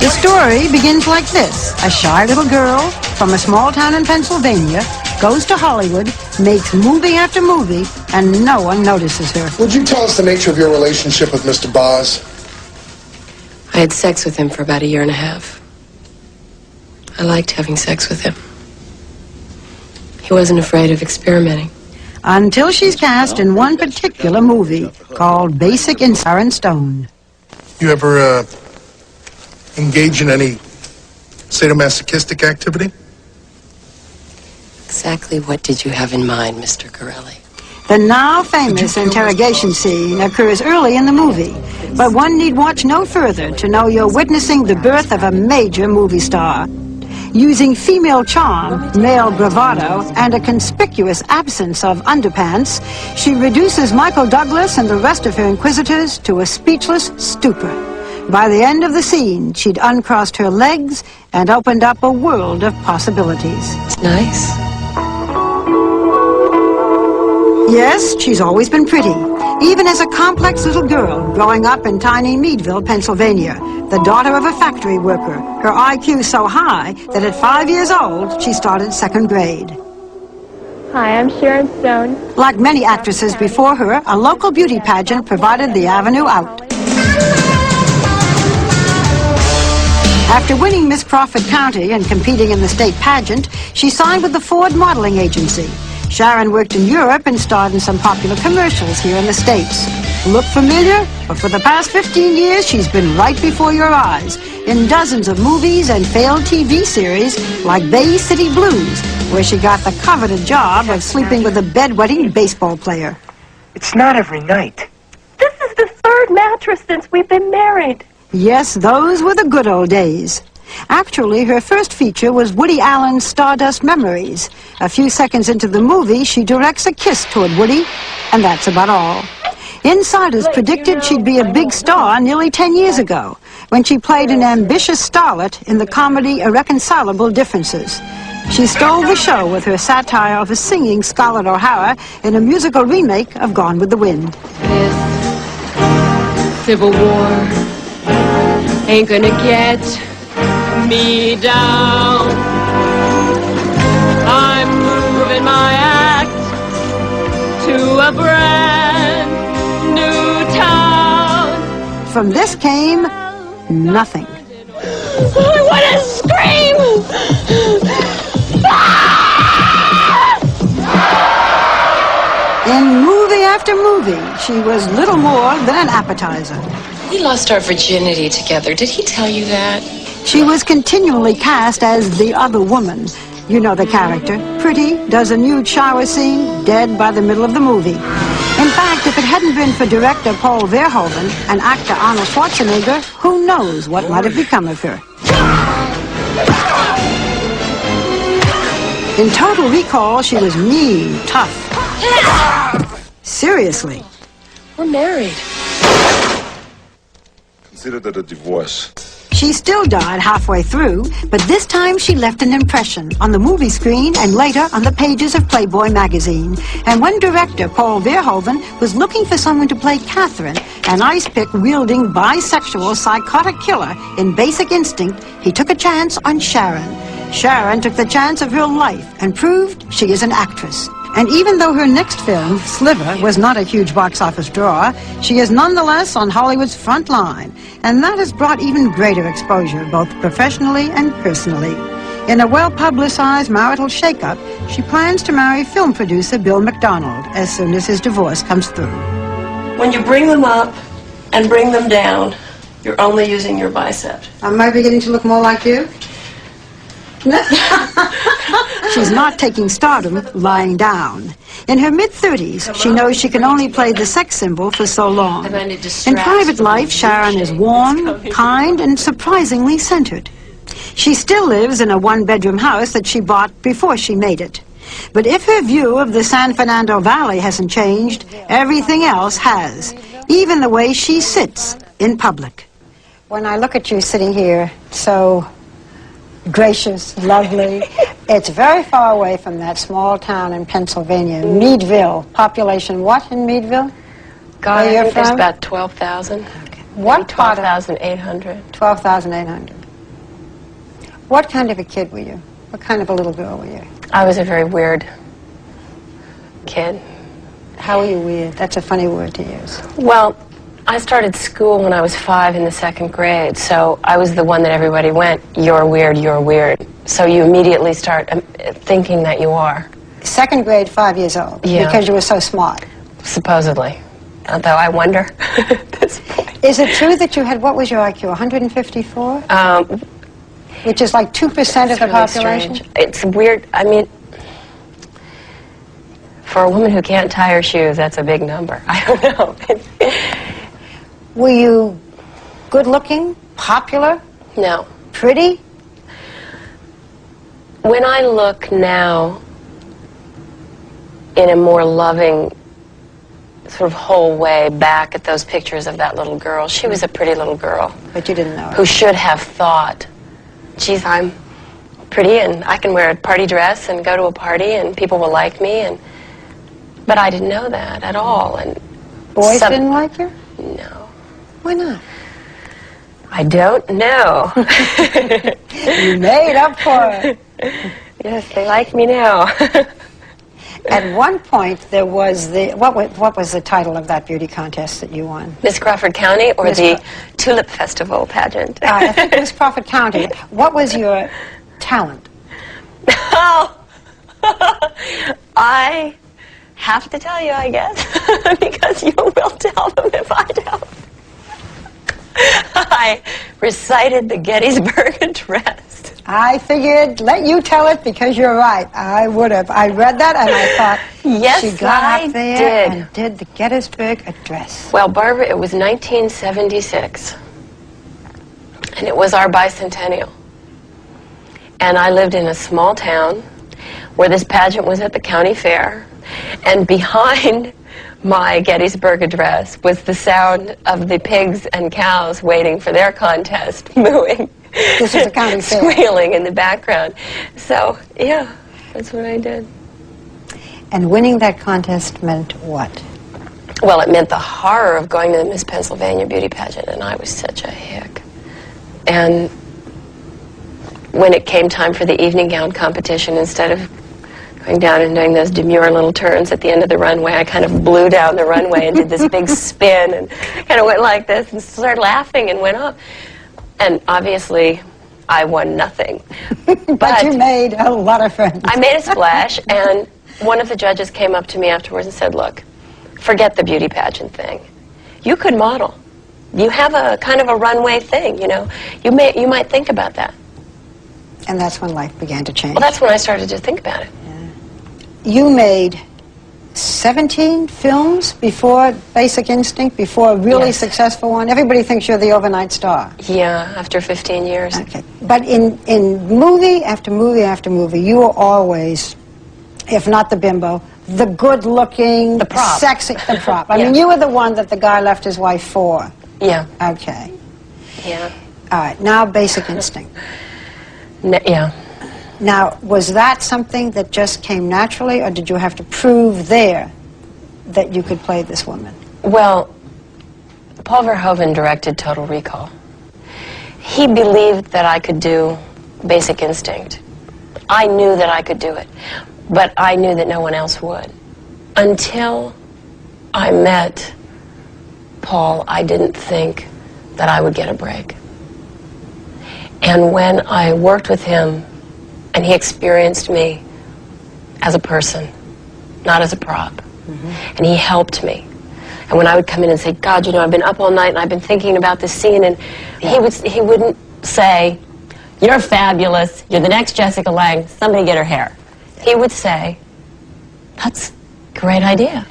The story begins like this. A shy little girl from a small town in Pennsylvania goes to Hollywood, makes movie after movie, and no one notices her. Would you tell us the nature of your relationship with Mr. Boz? I had sex with him for about 1.5 years. I liked having sex with him. He wasn't afraid of experimenting. Until she's cast in one particular movie called Basic in Sharon Stone. You ever engage in any sadomasochistic activity? Exactly what did you have in mind, Mr. Corelli? The now famous interrogation scene occurs early in the movie, but one need watch no further to know you're witnessing the birth of a major movie star. Using female charm, male bravado, and a conspicuous absence of underpants, she reduces Michael Douglas and the rest of her inquisitors to a speechless stupor. By the end of the scene, she'd uncrossed her legs and opened up a world of possibilities. It's nice. Yes, she's always been pretty, even as a complex little girl growing up in tiny Meadville, Pennsylvania, the daughter of a factory worker. Her IQ so high that at 5 years old, she started 2nd grade. Hi, I'm Sharon Stone. Like many actresses before her, a local beauty pageant provided the avenue out. After winning Miss Crawford County and competing in the state pageant, she signed with the Ford Modeling Agency. Sharon worked in Europe and starred in some popular commercials here in the States. Look familiar? But for the past 15 years, she's been right before your eyes in dozens of movies and failed TV series like Bay City Blues, where she got the coveted job of sleeping with a bedwetting baseball player. It's not every night. This is the 3rd mattress since we've been married. Yes, those were the good old days. Actually, her first feature was Woody Allen's Stardust Memories. A few seconds into the movie, she directs a kiss toward Woody, and that's about all. Insiders predicted she'd be a big star nearly 10 years ago, when she played an ambitious starlet in the comedy Irreconcilable Differences. She stole the show with her satire of a singing Scarlett O'Hara in a musical remake of Gone with the Wind. This Civil War ain't gonna get me down. I'm moving my act to a brand new town. From this came nothing. I want to scream! In movie after movie, she was little more than an appetizer. We lost our virginity together. Did he tell you that? She was continually cast as the other woman. You know the character. Pretty, does a nude shower scene, dead by the middle of the movie. In fact, if it hadn't been for director Paul Verhoeven and actor Arnold Schwarzenegger, who knows what might have become of her. In Total Recall, she was mean, tough. Seriously. We're married. Consider that a divorce. She still died halfway through, but this time she left an impression on the movie screen and later on the pages of Playboy magazine. And when director Paul Verhoeven was looking for someone to play Catherine, an ice-pick-wielding bisexual psychotic killer in Basic Instinct, he took a chance on Sharon. Sharon took the chance of her life and proved she is an actress. And even though her next film, Sliver, was not a huge box office draw, she is nonetheless on Hollywood's front line. And that has brought even greater exposure, both professionally and personally. In a well-publicized marital shakeup, she plans to marry film producer Bill McDonald as soon as his divorce comes through. When you bring them up and bring them down, you're only using your bicep. Am I beginning to look more like you? She's not taking stardom lying down. In her mid-30s, she knows she can only play the sex symbol for so long. In private life, Sharon is warm, kind, and surprisingly centered. She still lives in a one-bedroom house that she bought before she made it. But if her view of the San Fernando Valley hasn't changed, everything else has, even the way she sits in public. When I look at you sitting here, so gracious, lovely. It's very far away from that small town in Pennsylvania, Meadville. Population what in Meadville? God, I think there's about 12,000. Okay. What part of 12,800. 12,800. What kind of a kid were you? What kind of a little girl were you? I was a very weird kid. How were you weird? That's a funny word to use. Well, I started school when I was 5 in the 2nd grade, so I was the one that everybody went, you're weird, you're weird. So you immediately start thinking that you are. 2nd grade, 5 years old. Yeah. Because you were so smart. Supposedly. Although I wonder at this point. Is it true that you had, what was your IQ, 154? Which is like 2% of the Really population? strange. It's weird. I mean, for a woman who can't tie her shoes, that's a big number. I don't know. Were you good-looking, popular, No. pretty? When I look now in a more loving, sort of whole way back at those pictures of that little girl, she was a pretty little girl. But you didn't know Who it. should have thought, geez, I'm pretty and I can wear a party dress and go to a party and people will like me. But I didn't know that at all. And Boys didn't like you? No. Why not? I don't know. You made up for it. Yes, they like me now. At one point, there was the, what was the title of that beauty contest that you won? Miss Crawford County or Miss the Tulip Festival pageant? I think it was Crawford County. What was your talent? Oh, I have to tell you, I guess, because you will tell them if I don't. I recited the Gettysburg Address. I figured, let you tell it because you're right. I would have. I read that and I thought, Yes, she got I up there did. and did the Gettysburg Address. Well, Barbara, it was 1976, and it was our bicentennial. And I lived in a small town where this pageant was at the county fair, and behind my Gettysburg Address was the sound of the pigs and cows waiting for their contest, mooing. This is a county fair. Squealing in the background. So, yeah, that's what I did. And winning that contest meant what? Well, it meant the horror of going to the Miss Pennsylvania beauty pageant, and I was such a hick. And when it came time for the evening gown competition, instead of going down and doing those demure little turns at the end of the runway, I kind of blew down the runway and did this big spin and kind of went like this and started laughing and went up. And obviously, I won nothing. But you made a lot of friends. I made a splash, and one of the judges came up to me afterwards and said, look, forget the beauty pageant thing. You could model. You have a kind of a runway thing, you know. You might think about that. And that's when life began to change. Well, that's when I started to think about it. You made 17 films before Basic Instinct, before a really Yes. successful one. Everybody thinks you're the overnight star. Yeah, after 15 years. Okay. But in movie after movie after movie, you were always, if not the bimbo, the good-looking, The prop. sexy, the prop. I Yeah. mean, you were the one that the guy left his wife for. Yeah, Okay. yeah, All right. Now, Basic Instinct. yeah. Now, was that something that just came naturally, or did you have to prove there that you could play this woman? Well, Paul Verhoeven directed Total Recall. He believed that I could do Basic Instinct. I knew that I could do it, but I knew that no one else would. Until I met Paul, I didn't think that I would get a break. And when I worked with him, and he experienced me as a person, not as a prop. And he helped me. And when I would come in and say, God, you know, I've been up all night and I've been thinking about this scene, and he wouldn't say, you're fabulous, you're the next Jessica Lange, somebody get her hair. He would say, that's a great idea.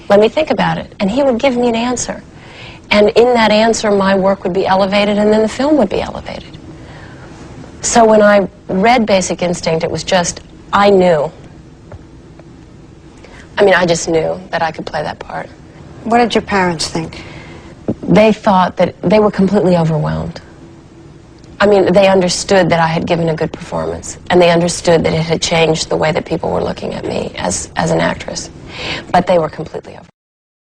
Let me think about it. And he would give me an answer. And in that answer, my work would be elevated, and then the film would be elevated. So when I read Basic Instinct, it was just, I knew. I mean, I just knew that I could play that part. What did your parents think? They thought that they were completely overwhelmed. I mean, they understood that I had given a good performance, and they understood that it had changed the way that people were looking at me as an actress. But they were completely overwhelmed.